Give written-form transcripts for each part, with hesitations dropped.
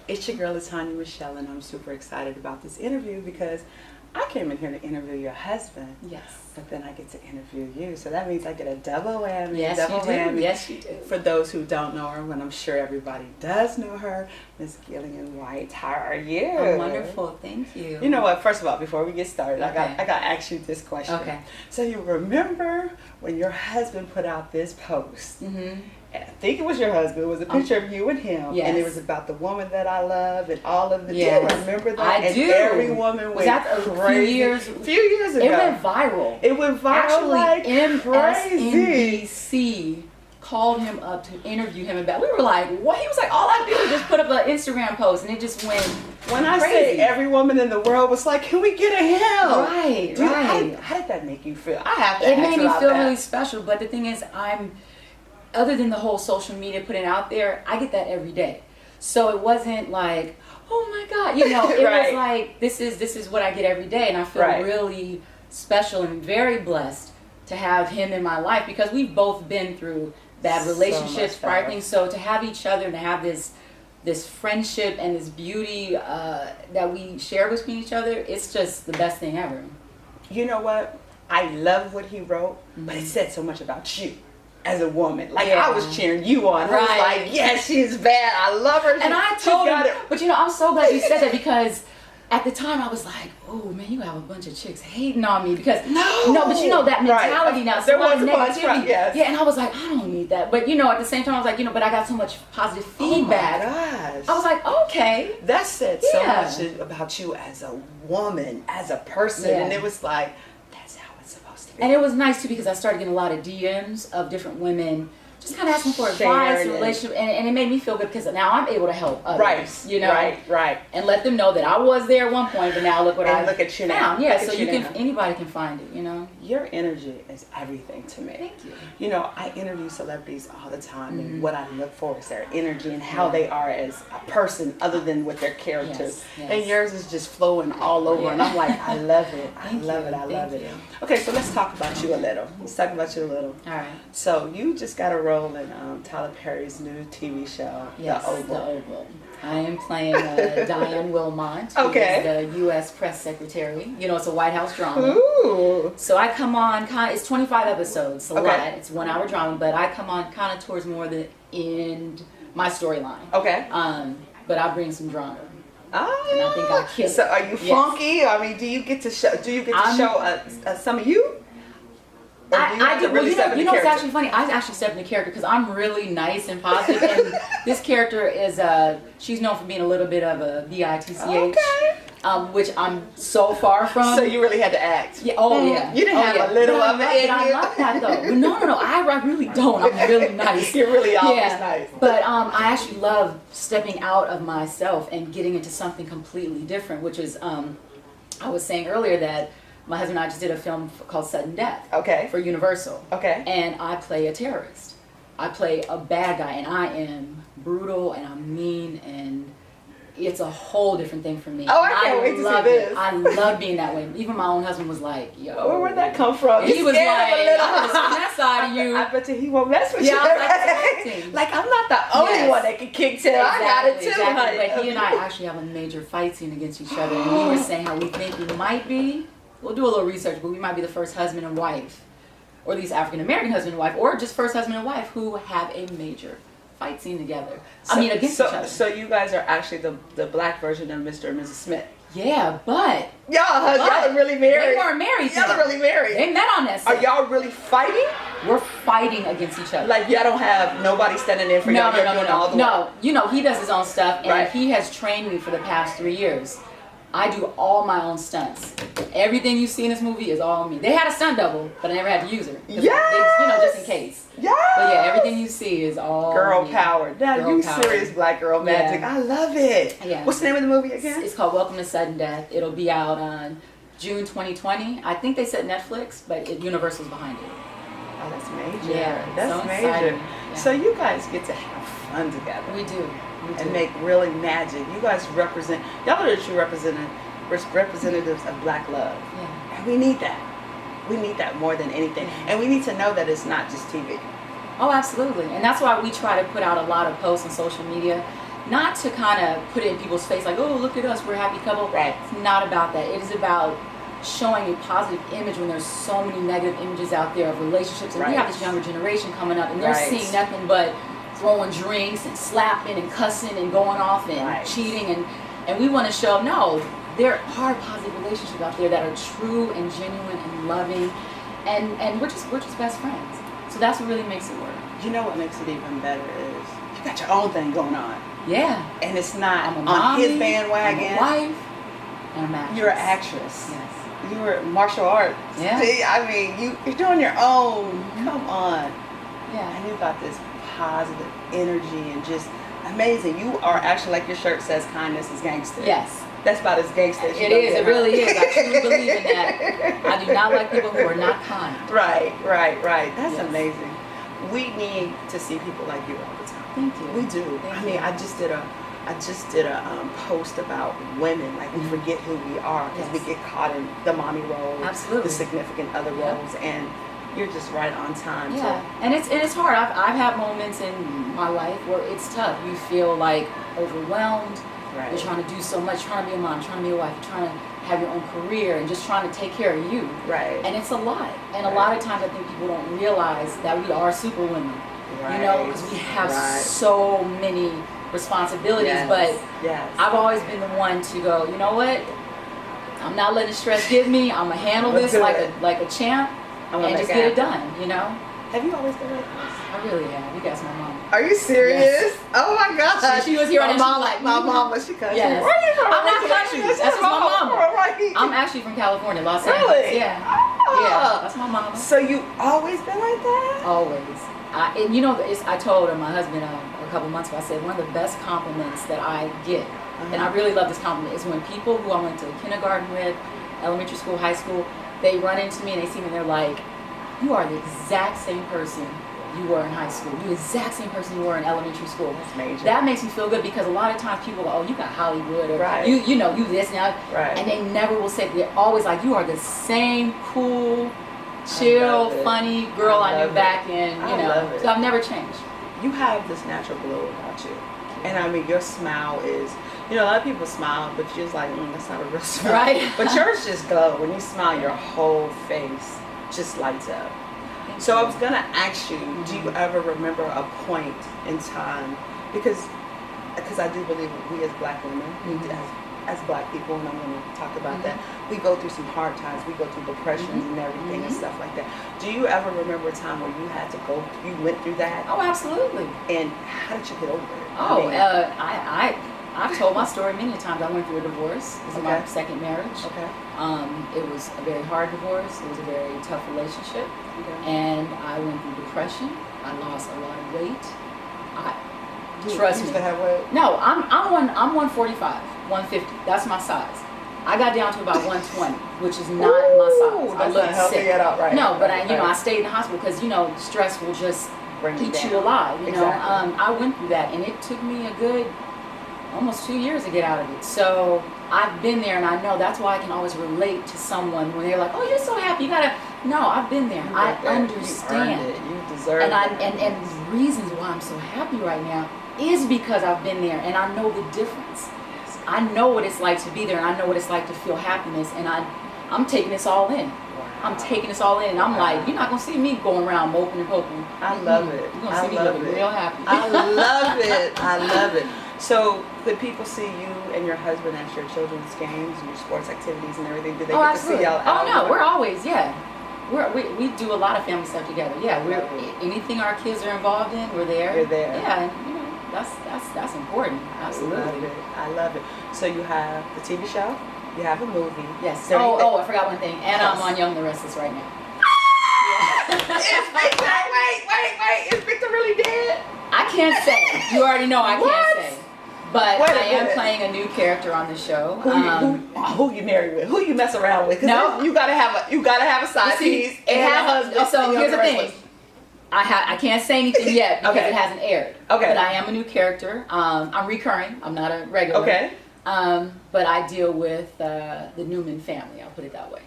It's your girl LaTonya MeChelle, and I'm super excited about this interview because I came in here to interview your husband. Yes. But then I get to interview you, so that means I get a double whammy. Yes, double you do. whammy. Yes, you do. For those who don't know her, when I'm sure everybody does know her, Miss Gillian White. How are you? I'm wonderful, thank you. You know what? First of all, before we get started, Okay. I got to ask you this question. Okay. So you remember when your husband put out this post? Mm-hmm. And I think it was your husband. It was a picture of you and him, Yes. and it was about the woman that I love and all of the. Yes. Do you remember that? I and do. Every woman Was went that a crazy. few years ago. It went viral. It went viral. Actually, like crazy. MSNBC called him up to interview him about. We were like, what? He was like, all I did was just put up an Instagram post, and it just went. When I crazy. say every woman in the world was like, can we get a him? Right, Dude, right. How did that make you feel? I have to It ask made you me about feel that. really special. But the thing is, other than the whole social media putting out there, I get that every day. So it wasn't like, oh my God, you know, it Right. was like, this is what I get every day. And I feel Right. really special and very blessed to have him in my life because we've both been through bad So relationships, much prior better. things. So to have each other and to have this friendship and this beauty that we share between each other, it's just the best thing ever. You know what? I love what he wrote, but it said so much about you as a woman. Like, Yeah. I was cheering you on. I was Right. like, yes, she's bad. I love her. And I She told got him, it. but you know, I'm so glad you said that because at the time I was like, oh man, you have a bunch of chicks hating on me because No. but you know that mentality Right. now. There So a lot was of a bunch, negativity. right, yes. Yeah, and I was like, I don't need that. But you know, at the same time I was like, you know, but I got so much positive feedback. Oh my gosh. I was like, okay. That said Yeah. so much about you as a woman, as a person. Yeah. And it was like, that's how it's supposed to be. And it was nice too because I started getting a lot of DMs of different women just kind of asking for advice Sharing and it. relationship, and it made me feel good because now I'm able to help others, Right. you know, Right. and let them know that I was there at one point, but now look what And I look at you now. found. Yeah, Look so at you you can now. anybody can find it, you know. Your energy is everything to me. Thank you. You know, I interview celebrities all the time, and what I look for is their energy and how they are as a person, other than with their characters. Yes. And yours is just flowing all over, and I'm like, I love it. I Thank love you. it. I love Thank it. you. Okay, so let's talk about you a little. Let's talk about you a little. All right. So you just got a role in Tyler Perry's new TV show, Yes, The Oval. The Oval. I am playing Diane Wilmont, who Okay. is the U.S. Press Secretary. You know, it's a White House drama. Ooh. So I come on, it's 25 episodes, a Okay. lot. It's a 1 hour drama, but I come on kind of towards more the end, my storyline. Okay. But I bring some drama. Ah, And I think I killed So it. are you Yes. funky? I mean, do you get to show? Some of you? Or do you I have to did. Well, really you know, step in the it's character? actually funny. I actually stepped in the character because I'm really nice and positive, and this character is she's known for being a little bit of a bitch, Okay. which I'm so far from. So you really had to act. Yeah. Oh yeah. You didn't Oh, have yeah. a little But I of love it in I you. love that though. No. I really don't. I'm really nice. You're really always Yeah. nice. But I actually love stepping out of myself and getting into something completely different, which is I was saying earlier that my husband and I just did a film called Sudden Death Okay. for Universal. Okay. And I play a terrorist. I play a bad guy, and I am brutal and I'm mean, and it's a whole different thing for me. Oh, I can't wait to see love this. it. I love being that way. Even my own husband was like, "Yo, Where'd that come from? He was like, scared of a little- "I'm gonna spin that side of you." I bet you he won't mess with Yeah, you. I was like, acting. Like, I'm not the only Yes. one that can kick tail. I got it too, Exactly. honey. But he and I actually have a major fight scene against each other, and we were saying how we think we might be. We'll do a little research, but we might be the first husband and wife, or at least African American husband and wife, or just first husband and wife who have a major fight scene together. Against each other. So you guys are actually the black version of Mr. and Mrs. Smith. Yeah, but Y'all are really married. they weren't married. Y'all then. are really married. They met on that set. Are y'all really fighting? We're fighting against each other. Like, y'all don't have nobody standing in for y'all. You're doing all the work. No, you know, he does his own stuff, and Right. he has trained me for the past 3 years. I do all my own stunts. Everything you see in this movie is all me. They had a stunt double, but I never had to use her. 'Cause you know, just in case. Yes. But yeah, everything you see is all Girl me. power. Now Girl you power. serious black girl magic. Yeah. I love it. Yeah. What's the name of the movie again? It's called Welcome to Sudden Death. It'll be out on June 2020. I think they said Netflix, but Universal's behind it. Oh, that's major. Yeah, That's so major. exciting. Yeah. So you guys get to have fun together. We do. And make really magic. You guys represent, y'all are the true representatives of black love. Yeah. And we need that. We need that more than anything. And we need to know that it's not just TV. Oh, absolutely. And that's why we try to put out a lot of posts on social media not to kind of put it in people's face like, oh, look at us, we're a happy couple. Right. It's not about that. It is about showing a positive image when there's so many negative images out there of relationships. And we have this younger generation coming up, and they're seeing nothing but throwing drinks and slapping and cussing and going off and cheating. And we want to show, no, there are positive relationships out there that are true and genuine and loving. And we're just best friends. So that's what really makes it work. You know what makes it even better is you got your own thing going on. Yeah. And it's not I'm a on mommy, his bandwagon. I'm a wife, and I'm an actress. You're an actress. Yes. You're martial arts. Yeah. See, I mean, you're doing your own. Mm-hmm. Come on. Yeah. And you got this positive energy and just amazing. You are actually, like your shirt says, kindness is gangster. Yes. That's about as gangster as you It is. It really is. I truly believe in that. I do not like people who are not kind. Right. That's amazing. We need to see people like you all the time. Thank you. We do. Thank I mean, you. I just did a post about women. Like, we forget who we are because we get caught in the mommy role, absolutely, the significant other roles, and you're just right on time. Yeah, and it's hard. I've had moments in my life where it's tough. You feel like overwhelmed. Right. You're trying to do so much, trying to be a mom, trying to be a wife, trying to have your own career, and just trying to take care of you. Right. And it's a lot. And a lot of times I think people don't realize that we are superwomen. Right. You know, because we have so many responsibilities. But I've always been the one to go, you know what? I'm not letting stress get me. I'm gonna handle this like a champ and just get it done. You know. Have you always been like this? I really have. You guys, my mom. Are you serious? Yes. Oh my God. She was here on my mama. She country. Yes. Where are you from? I'm not country. That's my mama. Right. I'm actually from California, Los Angeles. Really? Yeah. Oh. Yeah. That's my mama. So you always been like that? Always. And you know, I told my husband a couple months ago, I said, one of the best compliments that I get, and I really love this compliment, is when people who I went to kindergarten with, elementary school, high school, they run into me and they see me and they're like, you are the exact same person you were in high school. You're the exact same person you were in elementary school. That's major. That makes me feel good because a lot of times people go, oh, you got Hollywood, or you know, you this now. Right. And they never will say, they're always like, you are the same cool, chill, funny girl I knew back in, you know. So I've never changed. You have this natural glow about you. And I mean, your smile is, you know, a lot of people smile, but you're just like, that's not a real smile. Right. But yours just glow. When you smile, your whole face just lights up. So I was going to ask you, do you ever remember a point in time, because I do believe we as black women, as black people, and I'm going to talk about that, we go through some hard times. We go through depressions and everything and stuff like that. Do you ever remember a time where you went through that? Oh, absolutely. And how did you get over it? Oh, I've told my story many times. I went through a divorce. This is my second marriage. Okay. It was a very hard divorce. It was a very tough relationship. Okay. And I went through depression. I lost a lot of weight. Trust me. You used to have weight? No, I'm 145, 150. That's my size. I got down to about 120, which is not my size. I look sick. No, but I stayed in the hospital because, you know, stress will just eat you alive. You know, I went through that, and it took me a good almost 2 years to get out of it. So I've been there, and I know that's why I can always relate to someone when they're like, "Oh, you're so happy, you gotta." No, I've been there. I understand. You deserve it. And the reasons why I'm so happy right now is because I've been there, and I know the difference. I know what it's like to be there, and I know what it's like to feel happiness, and I'm taking this all in. I'm taking this all in, and I'm like, you're not gonna see me going around moping and poking. I love it. You're gonna see me looking real happy. I love it. I love it. So, could people see you and your husband at your children's games and your sports activities and everything? Do they get to see y'all? Oh no, we're always we do a lot of family stuff together. Yeah, anything our kids are involved in, we're there. You're there. Yeah, and you know that's important. Absolutely. I love it. So you have the TV show, you have a movie. Yes. I forgot one thing. And I'm on Young the Restless right now. Wait. Is Victor really dead? I can't say. You already know I can't say. But I am playing a new character on the show. Who you married with? Who you mess around with? No, you gotta have a side piece and a husband. So here's the thing. I can't say anything yet because it hasn't aired. Okay. But I am a new character. I'm recurring. I'm not a regular. Okay. But I deal with the Newman family. I'll put it that way.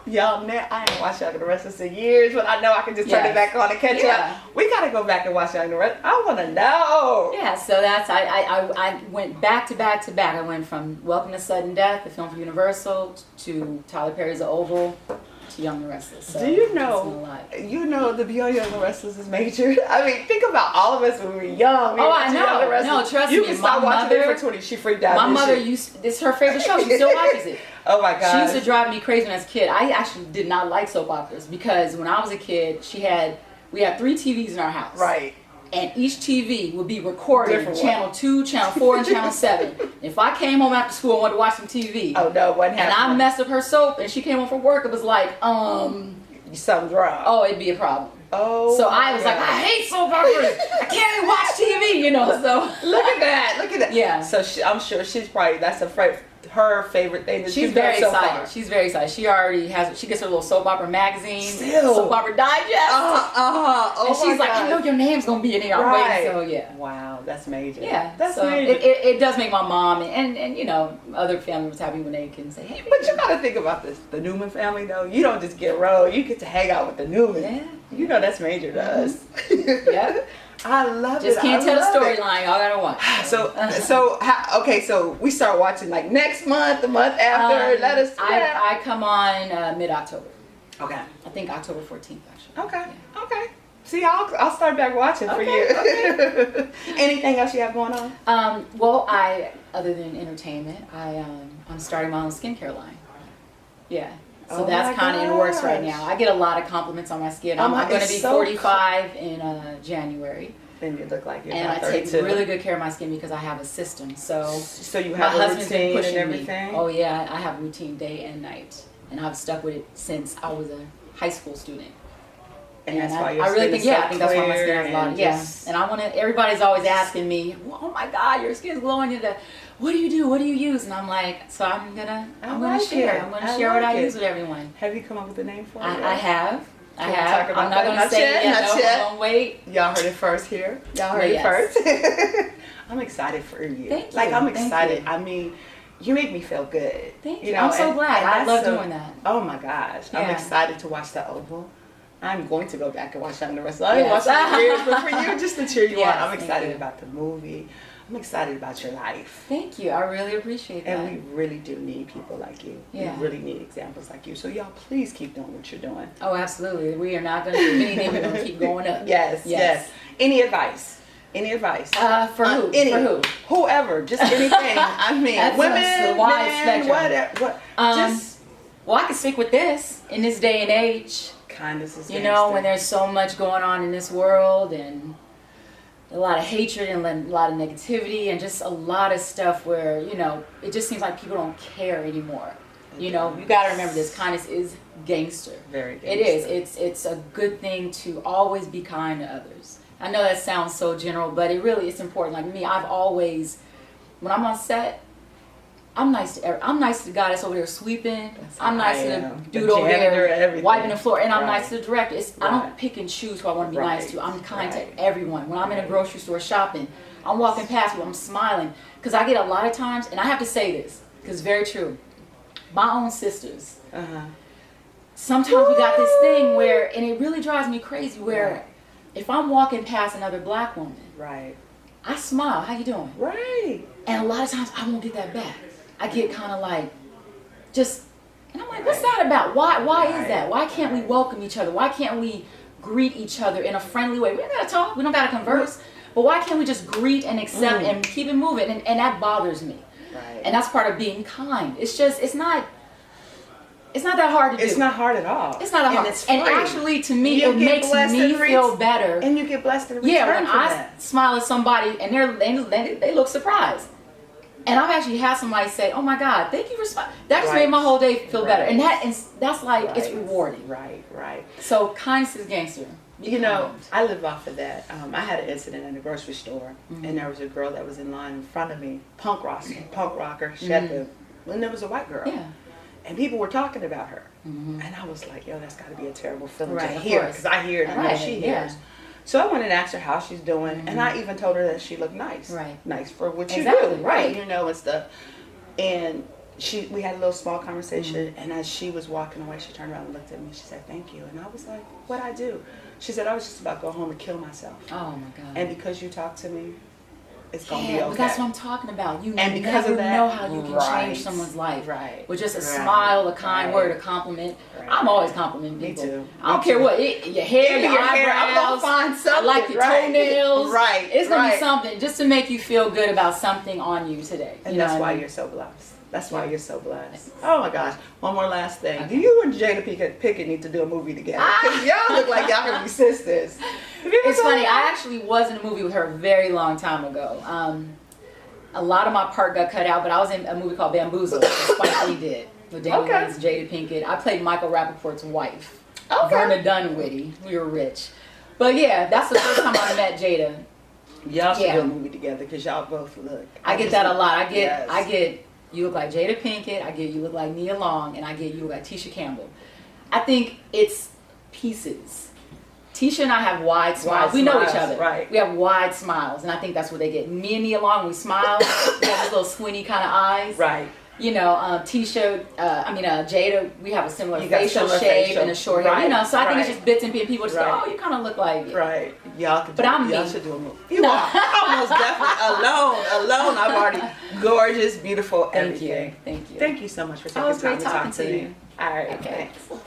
Y'all, now I ain't watched Young and the Restless in years, but I know I can just turn Yes. it back on and catch up. We gotta go back and watch Young and the Restless. I want to know. Yeah, so that's I went back to back to back. I went from Welcome to Sudden Death, the film from Universal, to Tyler Perry's The Oval, to Young and the Restless. So Do you it's been a know? lot. You know the Beyond Young and the Restless is major. I mean, think about all of us when we were young. We Oh, were I watching know. Young and the Restless. No, trust you me, can stop my watching mother- it for 20. She freaked out. My didn't mother she? this is her favorite show. She still watches it. Oh my god. She used to drive me crazy when I was a kid. I actually did not like soap operas because when I was a kid, we had 3 TVs in our house. Right. And each TV would be recording Different channel one. 2, channel 4, and channel 7. If I came home after school and wanted to watch some TV, Oh no, what and I happened? messed up her soap and she came home from work, it was like, Something's wrong. oh, it'd be a problem. Oh. So I my was like, God. I hate soap operas. I can't even watch TV, you know. So Look at that! Look at that! Yeah. So I'm sure that's her favorite thing. That she's done very so excited. far. She's very excited. She gets her little soap opera magazine, Still. soap opera digest, Oh and she's my like, I know God. your name's gonna be in here. I'm Right. waiting. So yeah. Wow, that's major. Yeah, that's so major. it does make my mom and you know other family members happy when they can say, hey, But you gotta think about this. The Newman family, though, you don't just get rolled. You get to hang out with the Newman. Yeah. You know that's major to us. Yeah. I love Just it. can't I tell the love it. storyline. Y'all gotta watch. So we start watching like next month, the month after. Let us. I come on mid-October. Okay. I think October 14th actually. Okay. Yeah. Okay. See, I'll start back watching for Okay, you. Anything else you have going on? Well, other than entertainment, I'm starting my own skincare line. Yeah. So Oh that's my kind of in the works right gosh. now. I get a lot of compliments on my skin. I'm my- going to it's be so 45 in January. Then you look like you're And I about take 32. really good care of my skin because I have a system. So So you my have a husband's been routine and pushing everything. me. Oh yeah, I have a routine day and night, and I've stuck with it since I was a high school student. And that's why your I really skin think is so I think that's why my clear skin has a lot. and Yeah, just- and I want to. Everybody's always asking me, "Oh my God, your skin's glowing." What do you do? What do you use? And I'm like, so I'm gonna like share. it. I'm gonna I share what like I it. use with everyone. Have you come up with a name for it? I have. I Can we have. talk about I'm not that? gonna Not say yet, it yet. not No, yet. don't wait. Y'all heard it first here. Y'all heard But it yes. first. I'm excited for you. Thank Like you. I'm Thank excited. you. I mean, you make me feel good. Thank you. know, I'm so and- glad. and I that's love so- doing that. Oh my gosh. I'm Yeah. excited to watch the Oval. I'm going to go back and watch Young and the Restless. I didn't Yes. watch it in years, but for you, just to cheer you Yes, on, I'm thank excited you. about the movie. I'm excited about your life. Thank you. I really appreciate that. And we really do need people like you. Yeah. We really need examples like you. So y'all, please keep doing what you're doing. Oh, absolutely. We are not going to do anything. We're going to keep going up. Yes, yes. Any advice? Any advice? For who? Any, For who? Whoever. Just anything. I mean, That's women, a wide men, spectrum. whatever. What, just Well, I can stick with this in this day and age. kindness is You know, when there's so much going on in this world and a lot of hatred and a lot of negativity and just a lot of stuff where, you know, it just seems like people don't care anymore. You know, you got to remember this. Kindness is gangster. Very gangster. It is. It's a good thing to always be kind to others. I know that sounds so general, but it's important. Like me, I've always, when I'm on set, I'm nice to the guy that's over there sweeping. I'm nice to the dude over there wiping the floor, and I'm nice to the director. I don't pick and choose who I want to be nice to. I'm kind to everyone. When I'm in a grocery store shopping, I'm walking past people, I'm smiling, because I get a lot of times, and I have to say this because it's very true. My own sisters. Sometimes we got this thing where, and it really drives me crazy, where if I'm walking past another black woman, I smile. How you doing? Right. And a lot of times I won't get that back. I get kind of like, and I'm like, what's that about? Why is that? Why can't we welcome each other? Why can't we greet each other in a friendly way? We don't gotta talk. We don't gotta converse. But why can't we just greet and accept and keep it moving? And that bothers me. Right. And that's part of being kind. It's not that hard to do. It's not hard at all. It's not that hard. And it's free. And actually, to me, You it get makes blessed me and feel better. And you get blessed in return Yeah, when for I that. smile at somebody and they look surprised. And I've actually had somebody say, "Oh my God, thank you for smiling." That just made my whole day feel better. And that's like, it's rewarding. Right. So kindness is gangster. You know, I live off of that. I had an incident in a grocery store, and there was a girl that was in line in front of me, punk rocker. She had and there was a white girl. Yeah. And people were talking about her. And I was like, yo, that's got to be a terrible feeling to of hear. course. Because I hear it and I know she hears. So I went and asked her how she's doing. And I even told her that she looked nice. Right. Nice for what you Exactly, do. right. You know, and stuff. And we had a little small conversation, and as she was walking away, she turned around and looked at me. She said, "Thank you." And I was like, "What'd I do?" She said, "I was just about to go home and kill myself." Oh my God. And because you talked to me, it's gonna be Yeah, okay. but that's what I'm talking about. You And because never of that, know how you can right, change someone's life. Right. With just a Right. smile, a kind Right. word, a compliment. Right. I'm always complimenting Me people. too. I don't Me care too. what. Your hair, Even your your hair, I'm gonna eyebrows. find I something. like your Right. toenails. Right. It's going to right. be something just to make you feel good about something on you today. And You know that's what I why mean? you're so blessed. That's why Yeah. you're so blessed. Oh my gosh. One more last thing. Okay. Do you and Jada Pinkett need to do a movie together? 'Cause y'all look like y'all can be sisters. Have you ever It's saw funny. that? I actually was in a movie with her a very long time ago. A lot of my part got cut out, but I was in a movie called Bamboozled that Spike Lee did with Danny Okay. Lance, Jada Pinkett. I played Michael Rappaport's wife, Okay. Verna Dunwitty. We were rich. But yeah, that's the first time I met Jada. Y'all should Yeah. do a movie together because y'all both look. I get that a lot. Yes. I get you look like Jada Pinkett. I get you look like Nia Long, and I get you look like Tisha Campbell. I think it's pieces. Tisha and I have wide smiles. Wide We know smiles, each other. right. We have wide smiles, and I think that's what they get. Me and Nia Long, we smile. We have those little squinty kind of eyes. Right. You know, Tisha, Jada, we have a similar You got facial similar shape facial. and a short hair. Right, You know, so I think it's right. just bits and pieces. People just Right. go, oh, you kind of look like it. Right. Y'all could. But I'm y'all me. should do a movie. You are almost definitely alone. I've already gorgeous, beautiful, Thank everything. you. Thank you. Thank you so much for taking Oh, it was time great to talk talking to to me. you. All right. Okay. Thanks.